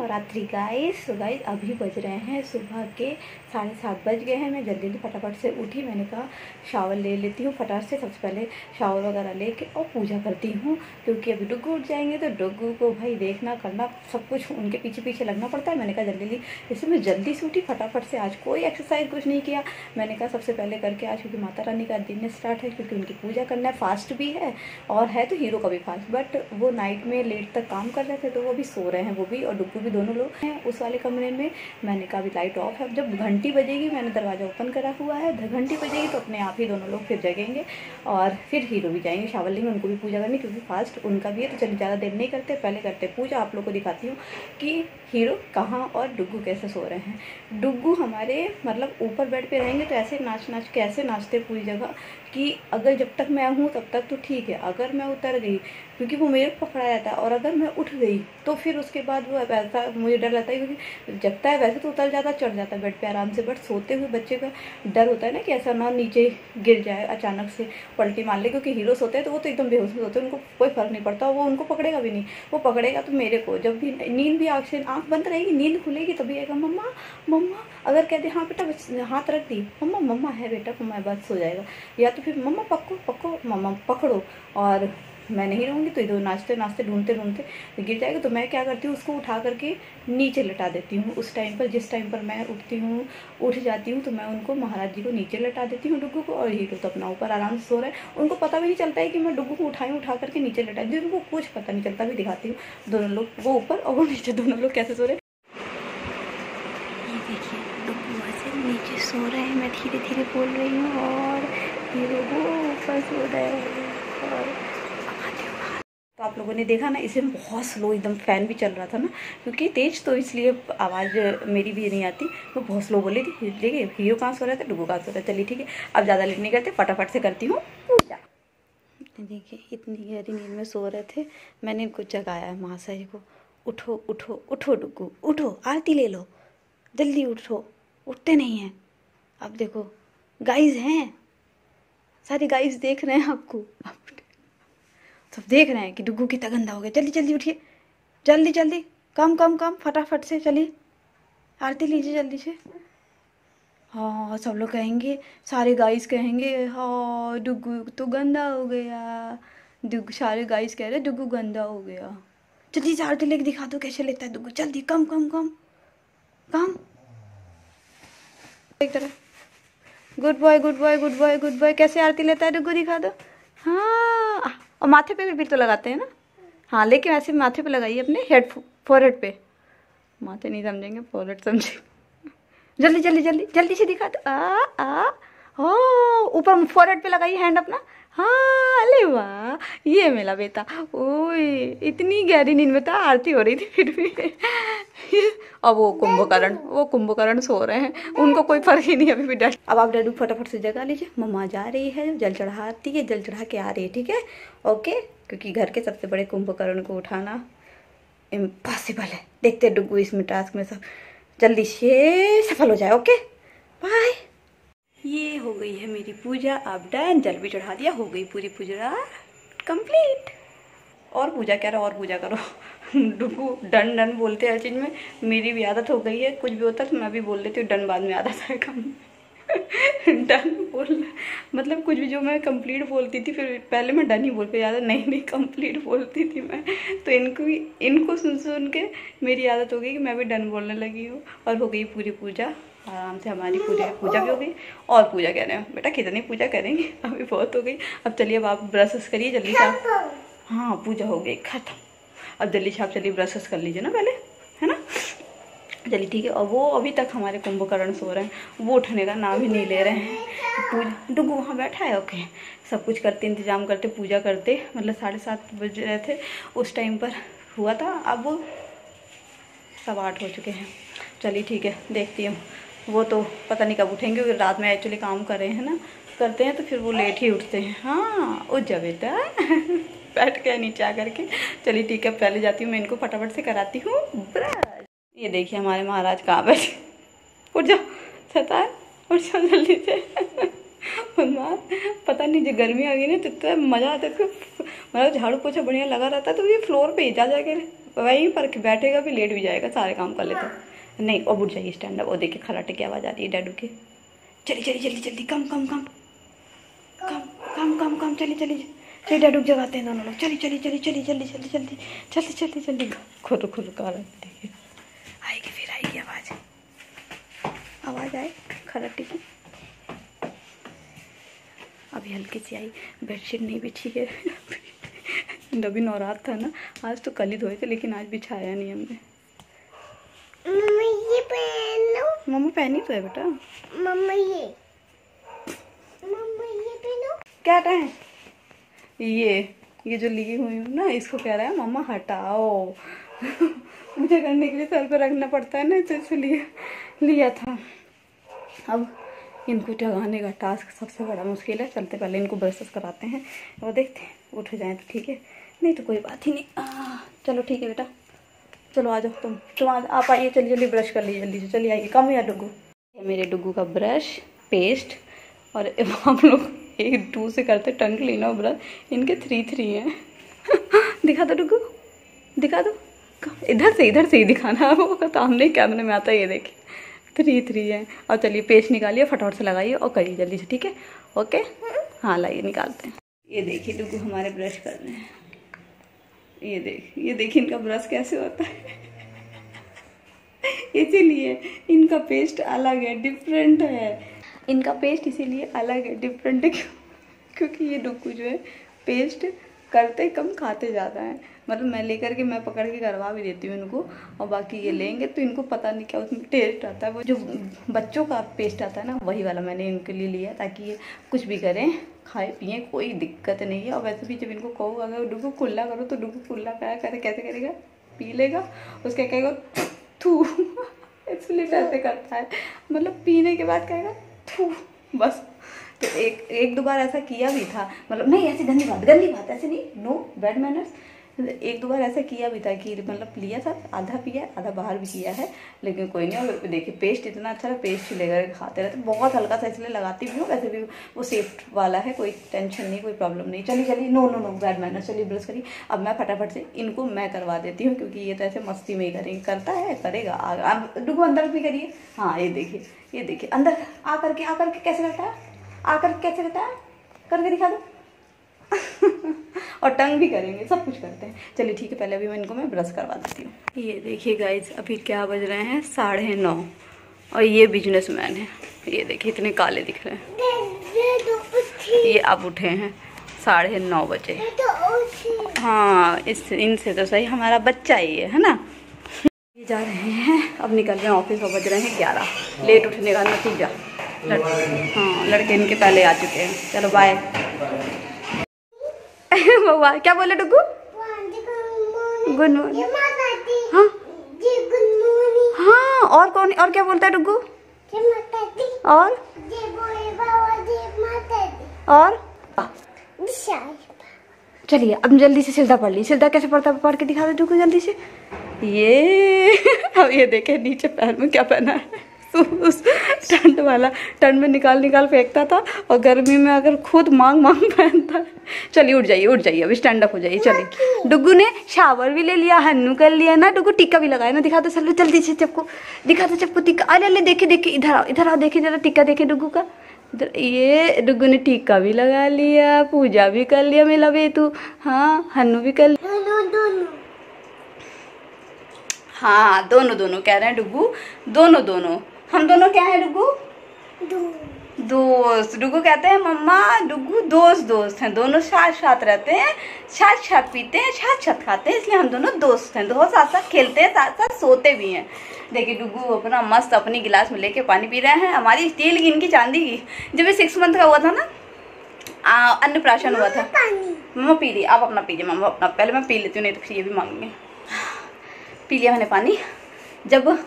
Navratri guys. तो guys अभी बज रहे हैं सुबह के 7:30 बज गए हैं। मैं जल्दी जल्दी फटाफट से उठी। मैंने कहा शावर ले लेती हूँ फटाफट से। सबसे पहले शावर वगैरह लेके और पूजा करती हूँ, क्योंकि अभी डुग्गू उठ जाएंगे तो डुग्गू को भाई देखना करना सब कुछ उनके पीछे पीछे लगना पड़ता है। मैंने कहा जल्दी जल्दी, इसलिए मैं जल्दी से उठी फटाफट से। आज कोई एक्सरसाइज कुछ नहीं किया। मैंने कहा सबसे पहले करके आज, क्योंकि माता रानी का दिन स्टार्ट है, क्योंकि उनकी पूजा करना है। फास्ट भी है और है तो हीरो का भी फास्ट, बट वो नाइट में लेट तक काम कर रहे थे तो वो भी सो रहे हैं, वो भी और डुग्गू भी, दोनों लोग हैं उस वाले कमरे में। मैंने कहा अभी लाइट ऑफ है, जब घंटी बजेगी, मैंने दरवाज़ा ओपन करा हुआ है, घंटी बजेगी तो अपने आप ही दोनों लोग फिर जगेंगे और फिर हीरो भी जाएंगे शावर लेंगे, उनको भी पूजा करनी, क्योंकि फास्ट उनका भी है। तो चलिए ज़्यादा देर नहीं करते, पहले करते पूजा। आप लोग को दिखाती हूँ कि हीरो कहाँ और डुग्गू कैसे सो रहे हैं। डुग्गू हमारे मतलब ऊपर बेड पे रहेंगे तो ऐसे नाच नाच के ऐसे नाचते पूरी जगह कि अगर जब तक मैं हूँ तब तक तो ठीक है, अगर मैं उतर गई, क्योंकि वो मेरे को पकड़ा रहता है, और अगर मैं उठ गई तो फिर उसके बाद वो वैसा मुझे डर लगता है, क्योंकि जगता है वैसे तो उतर जाता, चढ़ जाता है बेड पे आराम से, बट सोते हुए बच्चे का डर होता है ना कि ऐसा ना नीचे गिर जाए, अचानक से पलटी मार ले। क्योंकि हीरो सोते हैं तो वो तो एकदम बेहोश में होते हैं, उनको कोई फर्क नहीं पड़ता, वो उनको पकड़ेगा भी नहीं। वो पकड़ेगा तो मेरे को, जब भी नींद भी आँख बंद रहेगी, नींद खुलेगी तभी आएगा मम्मा मम्मा। अगर कह दे हाँ बेटा हाथ रख दी, मम्मा मम्मा है बेटा, मम्मा बस सो जाएगा। या तो फिर मम्मा पक्को पक्को, मम्मा पकड़ो, और मैं नहीं रहूँगी तो इधर नाचते नाचते ढूंढते ढूंढते गिर जाएगा। तो मैं क्या करती हूँ, उसको उठा करके नीचे लटा देती हूँ। उस टाइम पर, जिस टाइम पर मैं उठ जाती हूँ तो मैं उनको, महाराज जी को नीचे लटा देती हूँ, डुग्गू को, और हीरो तो अपना ऊपर आराम से सो रहे हैं। उनको पता भी नहीं चलता है कि मैं डुग्गू को उठा करके नीचे लटा दी, उनको कुछ पता नहीं चलता। भी दिखाती हूँ दोनों लोग, वो ऊपर और वो नीचे, दोनों लोग कैसे सो रहे हैं। ये देखिए डुग्गू ऐसे नीचे सो रहे हैं, मैं धीरे धीरे बोल रही हूँ, और हीरो वो ऊपर सो रहे हैं। और तो आप लोगों ने देखा ना, इसे बहुत स्लो, एकदम फैन भी चल रहा था ना, क्योंकि तेज तो इसलिए आवाज़ मेरी भी नहीं आती, तो बहुत स्लो बोली थी। देखिए हीरो कहाँ सो रहा था, डुग्गू कहाँ सो रहा है। चलिए ठीक है, अब ज़्यादा लेट नहीं करते, फटाफट से करती हूँ पूजा। देखिए इतनी गहरी नींद में सो रहे थे, मैंने इनको जगाया है महाशय जी को, उठो उठो उठो डुग्गू उठो, आरती ले लो, जल्दी उठो। उठते नहीं हैं। अब देखो गाइस हैं, सारे गाइस देख रहे हैं आपको, सब देख रहे हैं कि डुग्गू कितना गंदा हो गया। जल्दी जल्दी उठिए, जल्दी जल्दी, कम कम कम, फटाफट से चलिए, आरती लीजिए जल्दी से। हाँ सब लोग कहेंगे, सारे गाइस कहेंगे हाँ डुग्गू तो गंदा हो गया, डुग्गू, सारे गाइस कह रहे डुग्गू गंदा हो गया। जल्दी से आरती लेके दिखा दो कैसे लेता है डुग्गू, जल्दी, कम कम कम कम, एक तरह। Good boy good boy good boy good boy, कैसे आरती लेता है डुग्गू, दिखा दो। हाँ, और माथे पे भी तो लगाते हैं ना। हाँ लेकिन ऐसे माथे पे लगाइए, अपने फोरहेड पे, माथे नहीं समझेंगे, फोरहेड समझे। जल्दी जल्दी जल्दी जल्दी से दिखा दो। आ ओ, ऊपर फोरहेड पे लगाइए हैंड अपना। हाँ अरे वाह, ये मेरा बेटा। ओए इतनी गहरी नींद में था, आरती हो रही थी फिर भी। अब वो कुंभकर्ण सो रहे हैं, उनको कोई फर्क ही नहीं अभी भी डर। अब आप डैडू फटाफट से जगा लीजिए, मम्मा जा रही है, जल चढ़ाती है, जल चढ़ा के आ रही है, ठीक है ओके। क्योंकि घर के सबसे बड़े कुंभकर्ण को उठाना इम्पॉसिबल है। देखते हैं डुग्गू इसमें टास्क में सब जल्दी से सफल हो जाए। Okay bye. ये हो गई है मेरी पूजा, अब डन, जल भी चढ़ा दिया, हो गई पूरी पूजा कंप्लीट। और पूजा क्या रहा, और पूजा करो। डुग्गू डन डन बोलते हर चीज़ में, मेरी भी आदत हो गई है, कुछ भी होता है तो मैं भी बोल देती हूँ डन, बाद में आदत है कम। डन बोलना मतलब कुछ भी जो मैं कंप्लीट बोलती थी, फिर पहले मैं डन ही बोल, फिर याद नहीं कंप्लीट बोलती थी मैं, तो इनको सुन के मेरी आदत हो गई कि मैं भी डन बोलने लगी हूँ। और हो गई पूरी पूजा आराम से, हमारी पूजा भी हो गई। और पूजा कह रहे हैं बेटा, कितनी पूजा करेंगे, अभी बहुत हो गई। अब चलिए, अब आप ब्रश करिए जल्दी से। हाँ पूजा हो गई खत्म, अब जल्दी से आप चलिए ब्रश कर लीजिए ना पहले, है ना। चलिए ठीक है। और वो अभी तक हमारे कुंभकर्ण सो रहे हैं, वो उठने का नाम ही नहीं ले रहे हैं। पूजा डुग्गू वहाँ बैठा है, ओके, सब कुछ करते, इंतजाम करते, पूजा करते, मतलब 7:30 बज रहे थे उस टाइम पर हुआ था, अब वो 8:15 हो चुके हैं। चलिए ठीक है, देखती हूँ, वो तो पता नहीं कब उठेंगे, क्योंकि रात में एक्चुअली काम कर रहे हैं ना, करते हैं तो फिर वो लेट ही उठते हैं। हाँ उठ जा बेटा। बैठ गया नीचे आ करके। चलिए ठीक है, पहले जाती हूँ मैं, इनको फटाफट से कराती हूँ ब्रश। ये देखिए हमारे महाराज कहाँ बैठे, उठ जाओ शैतान, उठ जाओ जल्दी से। पता नहीं जो गर्मी आ गई ना तो इतना मज़ा आता है, मतलब झाड़ू पोछा बढ़िया लगा रहता है, तो ये फ्लोर पे ही जा जाके वहीं पर बैठेगा भी, लेट भी जाएगा, सारे काम कर लेता। नहीं अब उठ जाइए, स्टैंड अप। वो देखिए खराटे की आवाज़ आ रही है डैडू के। चलिए चलिए जल्दी जल्दी, कम कम कम कम कम कम कम, चलिए चलिए चलिए डैडू जगाते हैं दोनों लोग। चलिए चलिए चलिए चलिए जल्दी जल्दी जल्दी जल्दी जल्दी जल्दी। खुद खुद का देखिए आएगी, फिर आएगी आवाज़, आवाज़ आए खराटे की। अभी हल्की सी आई, बेडशीट नहीं बिछी है। अभी नौरात था ना, आज तो कल ही धोए थे, लेकिन आज बिछाया नहीं हमने। मम्मा ये पहनो। मम्मा पहनी तो है बेटा। मम्मा ये पहनो। क्या है ये जो ली हुई हूँ ना, इसको कह रहा है मम्मा हटाओ। मुझे करने के लिए सर पे रखना पड़ता है ना, तो इसलिए लिया था। अब इनको जगाने का टास्क सबसे बड़ा मुश्किल है। चलते पहले इनको ब्रश कराते हैं, वो देखते हैं उठ जाए तो ठीक है, नहीं तो कोई बात ही नहीं। चलो ठीक है बेटा, चलो आ जाओ तुम आप आइए, जल्दी जल्दी ब्रश कर लीजिए, जल्दी से चलिए आइए। कम या डुगू, मेरे डुगू का ब्रश पेस्ट, और हम लोग 1-2 से करते टंग क्लीन और ब्रश, इनके 3 हैं। दिखा दो डुगू, दिखा दो, इधर से ही दिखाना है, वो सामने कैमरे में आता है। ये देखिए 3 है। और चलिए पेस्ट निकालिए, फटाफट से लगाइए और करिए जल्दी से, ठीक है? ओके हाँ लाइए निकालते हैं। ये देखिए डुगू हमारे ब्रश कर रहे हैं। ये देखिए इनका ब्रश कैसे होता है। इसीलिए इनका पेस्ट अलग है, डिफरेंट है। इनका पेस्ट इसीलिए अलग है, डिफरेंट है, क्योंकि ये डुगू जो है पेस्ट करते कम, खाते ज़्यादा है। मतलब मैं लेकर के, मैं पकड़ के करवा भी देती हूँ इनको, और बाकी ये लेंगे तो इनको पता नहीं क्या उसमें टेस्ट आता है। वो जो बच्चों का पेस्ट आता है ना, वही वाला मैंने इनके लिए लिया, ताकि ये कुछ भी करें, खाए पिए, कोई दिक्कत नहीं है। और वैसे भी जब इनको कहो अगर डुगू कुल्ला करो, तो डुगू कुल्ला क्या करे, कैसे करेगा, पी लेगा, उसका कहेगा थू। इसलिए ऐसे करता है, मतलब पीने के बाद कहेगा थू, बस। तो एक 2 बार ऐसा किया भी था, मतलब नहीं ऐसी गंदी बात ऐसे नहीं, नो बैड मैनर्स। 1-2 बार ऐसा किया भी था कि मतलब लिया था, आधा पिया, आधा बाहर भी किया है, लेकिन कोई नहीं। और देखिए पेस्ट इतना अच्छा है, पेस्ट लेकर खाते रहते, बहुत हल्का सा इसलिए लगाती भी हूँ। वैसे भी वो सेफ वाला है, कोई टेंशन नहीं, कोई प्रॉब्लम नहीं। चलिए नो बैड मैनर, चलिए ब्रश करिए। अब मैं फटाफट से इनको मैं करवा देती हूँ, क्योंकि ये तो ऐसे मस्ती में ही करेंगे, करता है करेगा। अब डुगू अंदर भी करिए। हाँ ये देखिए अंदर आकर के कैसे करता है, आकर कैसे करता है, करके दिखा दो। और टंग भी करेंगे, सब कुछ करते हैं। चलिए ठीक है, पहले अभी मैं ब्रश करवा देती हूँ। ये देखिए गाइज, अभी क्या बज रहे हैं, 9:30, और ये बिजनेसमैन है। ये देखिए इतने काले दिख रहे हैं। ये अब उठे हैं 9:30 बजे। हाँ इनसे तो सही हमारा बच्चा ही है ना। ये जा रहे हैं, अब निकल रहे हैं ऑफिस, और बज रहे हैं 11। लेट उठने का नतीजा, हाँ लड़के इनके पहले आ चुके हैं। चलो बाय। वाह क्या बोले डुगू, गुड मॉर्निंग। हाँ हाँ, और कौन, और क्या बोलता है डुगू, और चलिए अब जल्दी से सिरदा पढ़ ली। सिरदा कैसे पढ़ता है, पढ़ के दिखा दे डुगू जल्दी से। ये अब ये देखे नीचे पैर में क्या पहना है, उस ठंड वाला, ठंड में निकाल फेंकता था, और गर्मी में अगर खुद मांग पहनता है। चलिए उठ जाइए, अभी स्टैंड अप हो जाइए। चलिए डुगू ने शावर भी ले लिया, हन्नू कर लिया ना, डुगू टिक्का भी लगाया ना, दिखा दो चलो जल्दी से, चप्पू दिखा दो, चप्पू टिक्का। अरे देखे इधर आओ देखिए जरा, टिक्का देखे डुगू का। ये डुगू ने टिक्का भी लगा लिया, पूजा भी कर लिया, मेला भी तू, हाँ हन्नू भी कर लिया। हाँ दोनों कह रहे हैं डुगू, दोनों हम दोनों क्या है डुगू, दोस्त। डुगू कहते हैं मम्मा डुगू दोस्त हैं, दोनों साथ रहते हैं, साथ पीते हैं, साथ खाते हैं, इसलिए हम दोनों दोस्त हैं। दोनों साथ खेलते हैं, साथ सोते भी हैं। देखिए डुगू अपना मस्त अपनी गिलास में लेके पानी पी रहे हैं। हमारी स्टील की, इनकी चांदी की। जब ये 6 मंथ का हुआ था ना, अन्नप्राशन हुआ था। मम्मा पी ली, आप अपना पीजिए मम्मा अपना, पहले मैं पी लेती हूँ, नहीं तो फिर ये भी मांगेंगे। पी लिया मैंने पानी। जब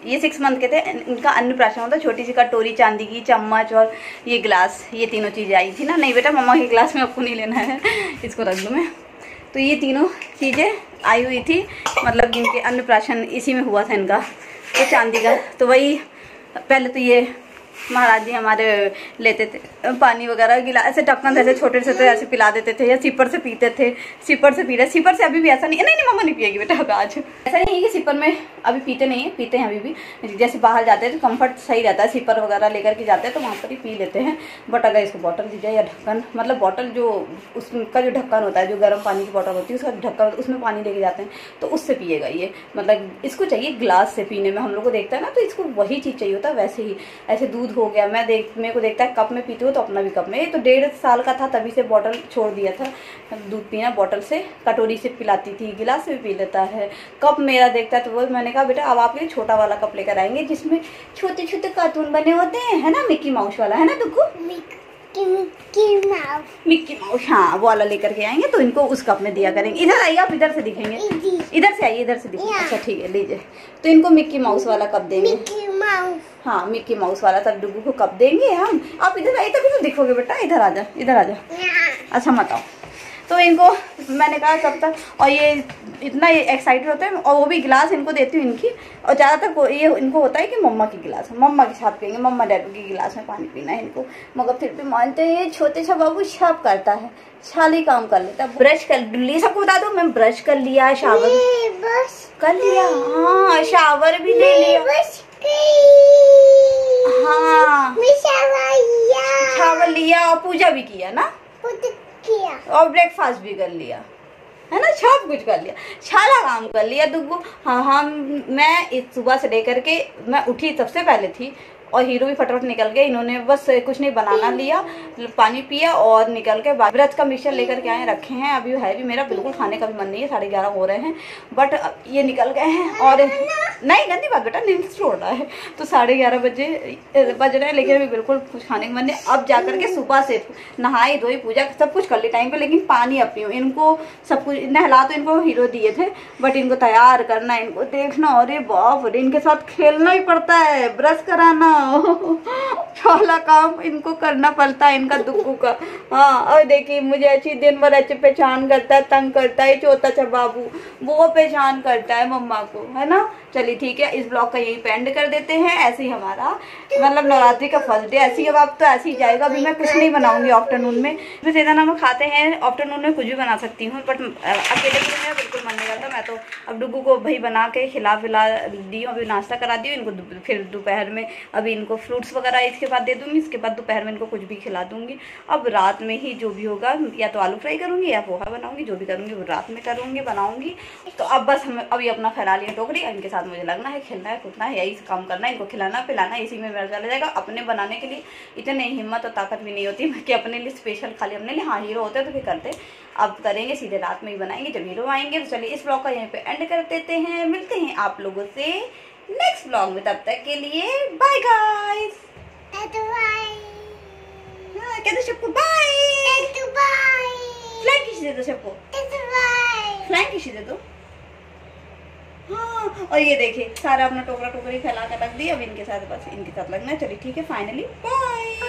ये 6 मंथ के थे, इनका अन्नप्राशन होता, छोटी सी कटोरी, चांदी की चम्मच और ये गिलास, ये तीनों चीज़ें आई थी ना। नहीं बेटा मम्मा के गिलास में आपको नहीं लेना है, इसको रख दूँ मैं। तो ये तीनों चीज़ें आई हुई थी, मतलब इनके अन्नप्राशन इसी में हुआ था इनका, तो चांदी का। तो वही पहले तो ये महाराज जी हमारे लेते थे पानी वगैरह गिला ऐसे ढक्कन ऐसे छोटे से ऐसे पिला देते थे, या सिपर से पीते थे। सिपर से पी रहे, सिपर से अभी भी ऐसा नहीं है। नहीं मम्मा नहीं पिएगी बेटा अब आज। ऐसा नहीं है कि सिपर में अभी पीते नहीं है, पीते हैं अभी भी। जैसे बाहर जाते हैं तो कंफर्ट सही रहता है, सिपर वगैरह लेकर के जाते हैं तो वहाँ पर ही पी लेते हैं। बट अगर इसको बॉटल दी जाए या ढक्कन, मतलब बॉटल जो उसका जो ढक्कन होता है, जो गर्म पानी की बॉटल होती है उसका ढक्कन, उसमें पानी लेके जाते हैं तो उससे पिएगा ये। मतलब इसको चाहिए गिलास से पीने में, हम लोग को देखता है ना तो इसको वही चीज़ चाहिए होता है। वैसे ही ऐसे दूध हो गया, मेरे को देखता है कप में पीते हो तो अपना भी कप में। ये तो 1.5 साल का था तभी से बॉटल छोड़ दिया था दूध पीना। बॉटल से कटोरी से पिलाती थी, गिलास से भी पी लेता है। कप मेरा देखता है तो वो मैंने कहा बेटा अब आपके लिए छोटा वाला कप लेकर आएंगे जिसमें छोटे छोटे कार्टून बने होते हैं, है ना, मिक्की माउस वाला, है ना दुक्कू? मिक्की माउस, हाँ वो वाला लेकर के आएंगे तो इनको उस कप में दिया करेंगे। इधर आइए आप, इधर से दिखेंगे, इधर से आइए, इधर से दिखेंगे। अच्छा ठीक है लीजिए, तो इनको मिक्की माउस वाला कप देंगे। हाँ मिक्की माउस वाला तब डुगू को कप देंगे हम। आप इधर आइए तभी तो दिखोगे बेटा, इधर आ जा, इधर आ जा। अच्छा मत आओ। तो इनको मैंने कहा कब तक, और ये इतना एक्साइटेड होते हैं, और वो भी गिलास इनको देती हूँ इनकी। और ज़्यादातर ये इनको होता है कि मम्मा की गिलास, मम्मा के साथ पियेंगे, मम्मा डैडू की गिलास में पानी पीना है इनको। मगर फिर भी मानते हैं ये छोटे सा बाबू सब करता है, छाली काम कर लेता है। ब्रश कर लिए, सबको बता दो मैं ब्रश कर लिया, शावर कर लिया, हाँ शावर भी ले लिया, हाँ शावर लिया और पूजा भी किया ना, और ब्रेकफास्ट भी कर लिया, है ना, सब कुछ कर लिया, सारा काम कर लिया दुग्गू। हाँ मैं इस सुबह से लेकर के मैं उठी सबसे पहले थी, और हीरो भी फटाफट निकल गए। इन्होंने बस कुछ नहीं बनाना लिया, पानी पिया और निकल के व्रत का मिक्सचर लेकर के आए रखे हैं। अभी है भी मेरा बिल्कुल खाने का भी मन नहीं है, 11:30 हो रहे हैं, बट ये निकल गए हैं। और नहीं गंदी बात बेटा, नींद छोड़ रहा है तो 11:30 बज रहे हैं, लेकिन अभी बिल्कुल कुछ खाने का मन नहीं। अब जाकर के सुबह से नहाई धोई पूजा सब कुछ कर ली टाइम पे, लेकिन पानी अब पीऊँ। इनको सब कुछ नहला तो इनको हीरो दिए थे, बट इनको तैयार करना, इनको देखना, अरे बाप रे इनके साथ खेलना ही पड़ता है, ब्रश कराना, सारा काम इनको करना पड़ता है इनका दुग्गू का। हाँ और देखिए मुझे अच्छी दिन भर अच्छे पहचान करता है, तंग करता है, छोटा सा बाबू वो पहचान करता है मम्मा को, है ना। चलिए ठीक है, इस ब्लॉग का यही पे एंड कर देते हैं। ऐसे ही हमारा मतलब नवरात्रि का फर्स्ट डे ऐसे ही, अब तो ऐसे ही जाएगा। अभी मैं कुछ नहीं बनाऊंगी आफ्टरनून में, तो सेदाना में खाते हैं, आफ्टरनून में कुछ भी बना सकती हूँ, बट अकेले के लिए बिल्कुल मन नहीं करता। मैं तो अब डुग्गू को भाई बना के खिला दी हूँ, अभी नाश्ता करा दी हूँ इनको, फिर दोपहर में अभी इनको फ्रूट्स वगैरह इसके बाद दे दूँगी, इसके बाद दोपहर में इनको कुछ भी खिला दूँगी। अब रात में ही जो भी होगा, या तो आलू फ्राई करूँगी या पोहा बनाऊँगी, जो भी करूँगी वो रात में बनाऊँगी। तो अब बस हम अभी अपना फैला लिया टोकरी, इनके साथ मुझे लगना है, खेलना है, कूदना है, यही काम करना है, इनको खिलाना पिलाना, इसी में मेरा चला जाएगा। अपने बनाने के लिए इतनी हिम्मत और ताकत भी नहीं होती कि अपने लिए स्पेशल खाली अपने लिए। हाँ हीरो होते तो फिर करते, अब करेंगे सीधे रात में ही बनाएंगे जब हीरो आएंगे। तो चलिए इस ब्लॉग का यहीं पे एंड कर देते हैं, मिलते हैं आप लोगों से नेक्स्ट ब्लॉग में, तब तक के लिए बाय गाइस। कहते सबको बाय, फ्लैंक किसी दे दो सबको, फ्लैंक किसी दे दो। हाँ और ये देखिए सारा अपना टोकरी फैला कर रख दी, अब इनके साथ बस इनके साथ लगना है। चलिए ठीक है, फाइनली बाय।